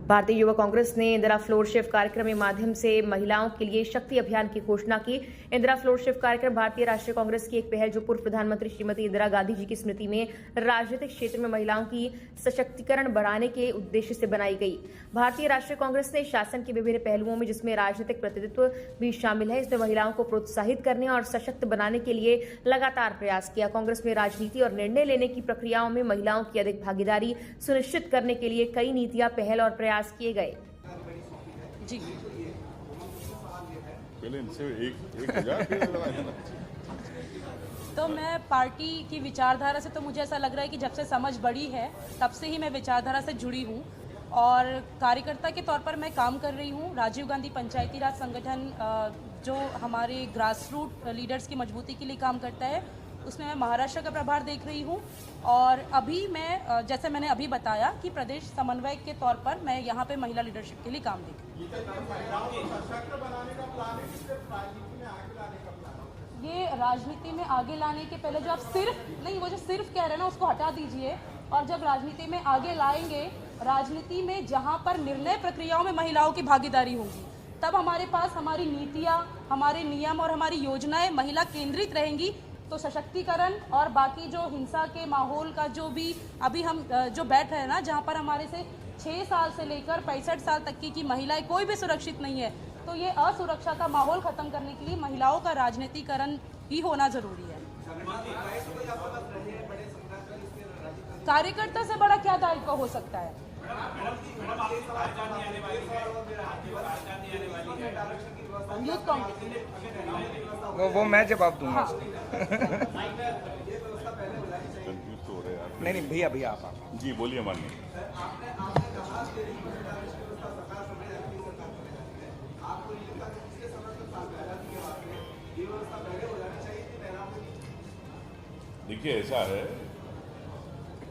भारतीय युवा कांग्रेस ने Indira floor shift कार्यक्रम के माध्यम से महिलाओं के लिए शक्ति अभियान की घोषणा की। इंदिरा फ्लोर शिफ्ट कार्यक्रम भारतीय राष्ट्रीय कांग्रेस की एक पहल जो पूर्व प्रधानमंत्री श्रीमती इंदिरा गांधी जी की स्मृति में राजनीतिक क्षेत्र में महिलाओं की सशक्तिकरण बढ़ाने के उद्देश्य से बनाई गई। भारतीय राष्ट्रीय कांग्रेस ने शासन के विभिन्न पहलुओं में, जिसमें राजनीतिक प्रतिनिधित्व भी शामिल है, इसमें महिलाओं को प्रोत्साहित करने और सशक्त बनाने के लिए लगातार प्रयास किया। कांग्रेस में राजनीति और निर्णय लेने की प्रक्रियाओं में महिलाओं की अधिक भागीदारी सुनिश्चित करने के लिए कई नीतियां, पहल और प्रयास किए गए। जी पहले इनसे एक हजार तो मैं पार्टी की विचारधारा से, तो मुझे ऐसा लग रहा है कि जब से समझ बढ़ी है तब से ही मैं विचारधारा से जुड़ी हूँ और कार्यकर्ता के तौर पर मैं काम कर रही हूँ। राजीव गांधी पंचायती राज संगठन जो हमारे ग्रास रूट लीडर्स की मजबूती के लिए काम करता है, उसमें मैं महाराष्ट्र का प्रभार देख रही हूँ और अभी मैं, जैसे मैंने अभी बताया कि प्रदेश समन्वयक के तौर पर मैं यहाँ पे महिला लीडरशिप के लिए काम देख रही हूँ। ये राजनीति में आगे लाने के पहले जो आप वो जो सिर्फ कह रहे हैं ना, उसको हटा दीजिए और जब राजनीति में आगे लाएंगे, राजनीति में जहाँ पर निर्णय प्रक्रियाओं में महिलाओं की भागीदारी होगी, तब हमारे पास हमारी नीतियाँ, हमारे नियम और हमारी योजनाएं महिला केंद्रित रहेंगी। तो सशक्तिकरण और बाकी जो हिंसा के माहौल का जो भी अभी हम जो बैठ रहे हैं ना, जहाँ पर हमारे से 6 साल से लेकर 65 साल तक की महिलाएं कोई भी सुरक्षित नहीं है, तो ये असुरक्षा का माहौल खत्म करने के लिए महिलाओं का राजनीतिकरण ही होना जरूरी है। कार्यकर्ता से बड़ा क्या दायित्व हो सकता है? यूथ कांग्रेस वो मैं जवाब दूंगा। हाँ। कंफ्यूज तो हो रहे हैं यार। नहीं भैया आप जी बोलिए माननीय। देखिए ऐसा है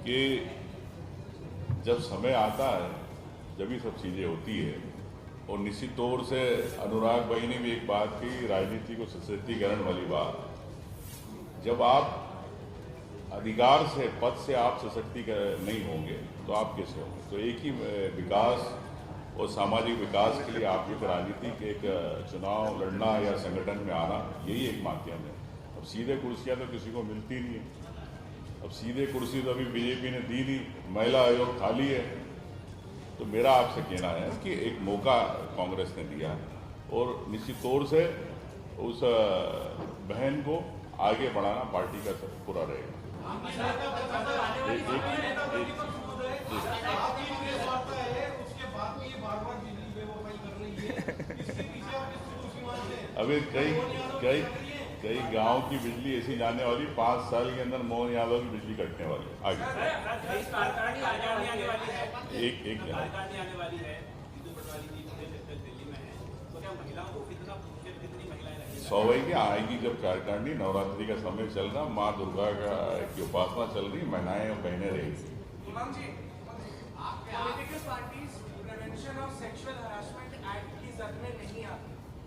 कि जब समय आता है जब ये सब चीज़ें होती है, और निश्चित तौर से अनुराग भाई ने भी एक बात की, राजनीति को सशक्तिकरण वाली बात। जब आप अधिकार से, पद से आप सशक्तिकरण नहीं होंगे तो आप कैसे होंगे? तो एक ही विकास और सामाजिक विकास के लिए आप एक राजनीतिक एक चुनाव लड़ना या संगठन में आना, यही एक माध्यम है। अब सीधे कुर्सियां तो किसी को मिलती नहीं है। अब सीधे कुर्सी तो अभी बीजेपी ने दी नहीं, महिला आयोग खाली है। तो मेरा आपसे कहना है कि एक मौका कांग्रेस ने दिया है और निश्चित तौर से उस बहन को आगे बढ़ाना पार्टी का पूरा रहेगा। अभी कई गांव की बिजली ऐसी जाने वाली, 5 साल के अंदर मोहन यादव की बिजली कटने वाली है। आगे एक सौभाई की आएगी जब कार्यकारिणी। नवरात्रि का समय चल रहा, माँ दुर्गा का की उपासना चल रही, महिलाएं और बहनें रहेगी।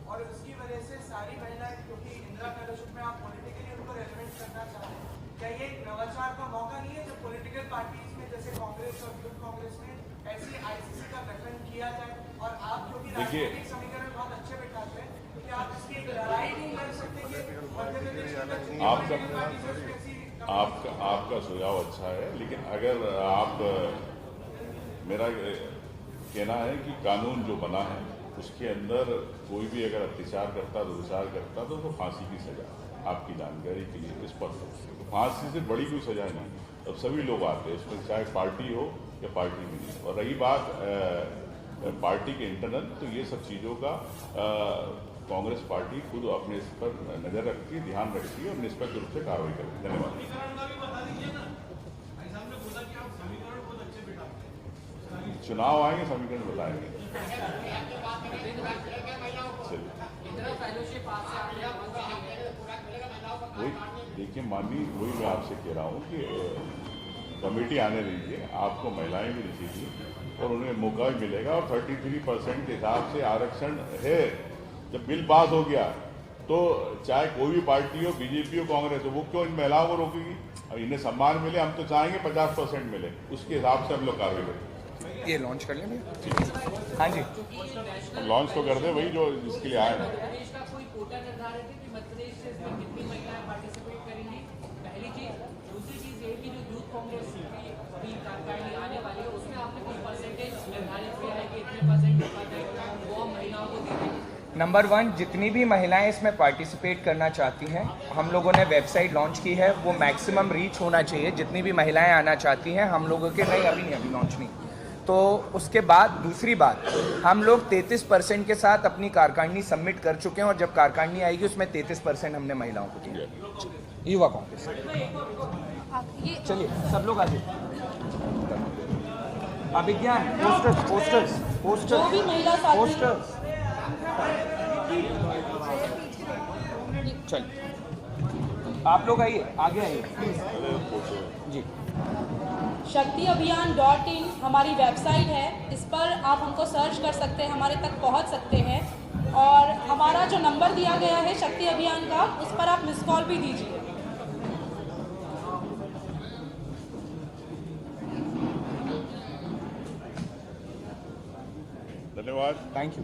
और उसकी वजह से सारी महिलाएं, क्योंकि इंदिरा फेलोशिप में आप पॉलिटिकली उनको रेलेवेंट करना चाहते हैं, क्या ये नवाचार का मौका नहीं है जब पॉलिटिकल पार्टीज में जैसे कांग्रेस और यूथ कांग्रेस में ऐसी आईसीसी का गठन किया जाए? और आप जो कि राजनीतिक समीकरण बहुत अच्छे बिठाते हैं, तो क्या आप इसकी एक लड़ाई नहीं लड़ सकते कि मध्य प्रदेश? आपका सुझाव अच्छा है, लेकिन अगर आप, मेरा कहना है कि कानून जो बना है उसके अंदर कोई भी अगर अत्याचार करता, दुर्व्यवहार करता तो फांसी की सजा। आपकी जानकारी के लिए स्पष्ट हो, तो फांसी से बड़ी कोई सजा नहीं। अब सभी लोग आते हैं इसमें, चाहे पार्टी हो या पार्टी में नहीं। और रही बात पार्टी के इंटरनल, तो ये सब चीज़ों का कांग्रेस पार्टी खुद अपने इस पर नज़र रखती है, ध्यान रखती है और निष्पक्ष रूप से कार्रवाई करती है। धन्यवाद। चुनाव आएंगे, समीकरण बताएंगे। वही देखिए माननीय, वही मैं आपसे कह रहा हूँ कि कमेटी आने दीजिए, आपको महिलाएं भी दिखेगी और उन्हें मौका भी मिलेगा। और 33% के हिसाब से आरक्षण है। जब बिल पास हो गया तो चाहे कोई भी पार्टी हो, बीजेपी हो, कांग्रेस हो, वो क्यों इन महिलाओं को रोकेगी? अब इन्हें सम्मान मिले, हम तो चाहेंगे 50% मिले, उसके हिसाब से हम लोग कार्रवाई करेंगे। ये लॉन्च कर लें भैया। हाँ जी, लॉन्च तो कर दे वही जो जिसके लिए आए हैं। प्रदेश का कोई कोटा निर्धारित है कि मध्य प्रदेश से इसमें कितनी महिलाएं पार्टिसिपेट करेंगी? पहली चीज। दूसरी चीज ये कि जो यूथ कांग्रेस की अभी कार्यकारिणी आने वाली है उसमें आपने कोई परसेंटेज निर्धारित किया है कि इतने परसेंट वो महिलाओं को देंगे? नंबर 1, जितनी भी महिलाएं इसमें पार्टिसिपेट करना चाहती हैं, हम लोगों ने वेबसाइट लॉन्च की है, वो मैक्सिमम रीच होना चाहिए। जितनी भी महिलाएं आना चाहती हैं, हम लोगों के नहीं अभी लॉन्च नहीं। तो उसके बाद दूसरी बात, हम लोग 33% के साथ अपनी कार्यकारिणी सबमिट कर चुके हैं और जब कार्यकारिणी आएगी उसमें 33% हमने महिलाओं को दिया। युवा कांग्रेस, चलिए सब लोग आ जाइए। अभिज्ञान, पोस्टर्स जो भी महिला साथी पोस्टर्स चलिए आप लोग आइए, आगे आइए प्लीज जी। शक्ति अभियान .in हमारी वेबसाइट है, इस पर आप हमको सर्च कर सकते हैं, हमारे तक पहुंच सकते हैं। और हमारा जो नंबर दिया गया है शक्ति अभियान का, उस पर आप मिस कॉल भी दीजिए। धन्यवाद। Thank you.